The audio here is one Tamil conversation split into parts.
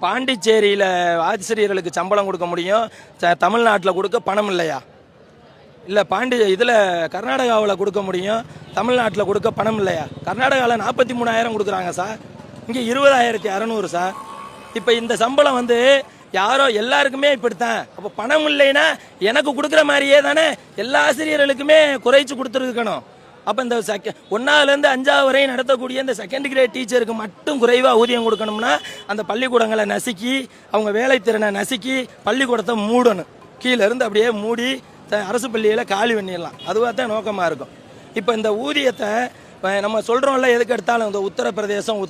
பாண்டிச்சேரியில் ஆசிரியர்களுக்கு சம்பளம் கொடுக்க முடியும், தமிழ்நாட்டில் கொடுக்க பணம் இல்லையா? இல்லை இதில் கர்நாடகாவில் கொடுக்க முடியும், தமிழ்நாட்டில் கொடுக்க பணம் இல்லையா? கர்நாடகாவில் 43,000 கொடுக்குறாங்க சார், இங்கே 20,600 சார். இப்போ இந்த சம்பளம் வந்து யாரோ எல்லாருக்குமே இப்படித்தான். அப்போ பணம் இல்லைன்னா எனக்கு கொடுக்குற மாதிரியே தானே எல்லா ஆசிரியர்களுக்குமே குறைச்சி கொடுத்துருக்கணும். அப்போ இந்த 1ஆவதுலேருந்து 5ஆவது வரையும் நடத்தக்கூடிய இந்த செகண்ட் கிரேட் டீச்சருக்கு மட்டும் குறைவாக ஊதியம் கொடுக்கணும்னா அந்த பள்ளிக்கூடங்களை நசுக்கி அவங்க வேலைத்திறனை நசுக்கி பள்ளிக்கூடத்தை மூடணும். கீழே இருந்து அப்படியே மூடி அரசு பள்ளியில் காலி பண்ணிடலாம். அதுவாக தான் நோக்கமாக இருக்கும். இப்போ இந்த ஊதியத்தை நம்ம சொல்கிறோம்ல, எதுக்கு எடுத்தாலும் இந்த உத்தரப்பிரதேசம்னு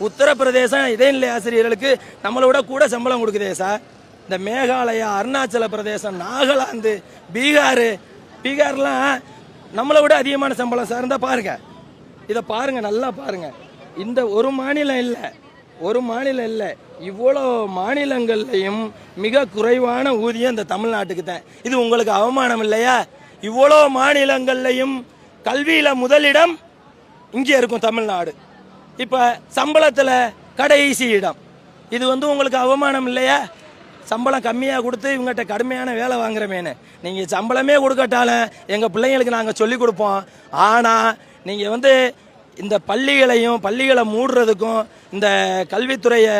உத்தரப்பிரதேசம் இடைநிலை ஆசிரியர்களுக்கு நம்மளோட கூட சம்பளம் கொடுக்குதே சார். இந்த மேகாலயா, அருணாச்சல பிரதேசம், நாகாலாந்து, பீகார்லாம் நம்மளை விட அதிகமான சம்பளம் சார். இருந்தால் பாருங்க, இதை பாருங்க, நல்லா பாருங்க. இந்த ஒரு மாநிலம் இல்லை, இவ்வளோ மாநிலங்கள்லையும் மிக குறைவான ஊதியம் இந்த தமிழ்நாட்டுக்கு தான். இது உங்களுக்கு அவமானம் இல்லையா? இவ்வளோ மாநிலங்கள்லையும் கல்வியில் முதலிடம் இங்கே இருக்கும் தமிழ்நாடு. இப்போ சம்பளத்தில் கடைசி இடம். இது வந்து உங்களுக்கு அவமானம் இல்லையா? சம்பளம் கம்மியாக கொடுத்து இவங்ககிட்ட கடுமையான வேலை வாங்குறமேனு. நீங்கள் சம்பளமே கொடுக்கட்டாலும் எங்கள் பிள்ளைங்களுக்கு நாங்கள் சொல்லிக் கொடுப்போம். ஆனால் நீங்கள் வந்து இந்த பள்ளிகளை மூடுறதுக்கும் இந்த கல்வித்துறையை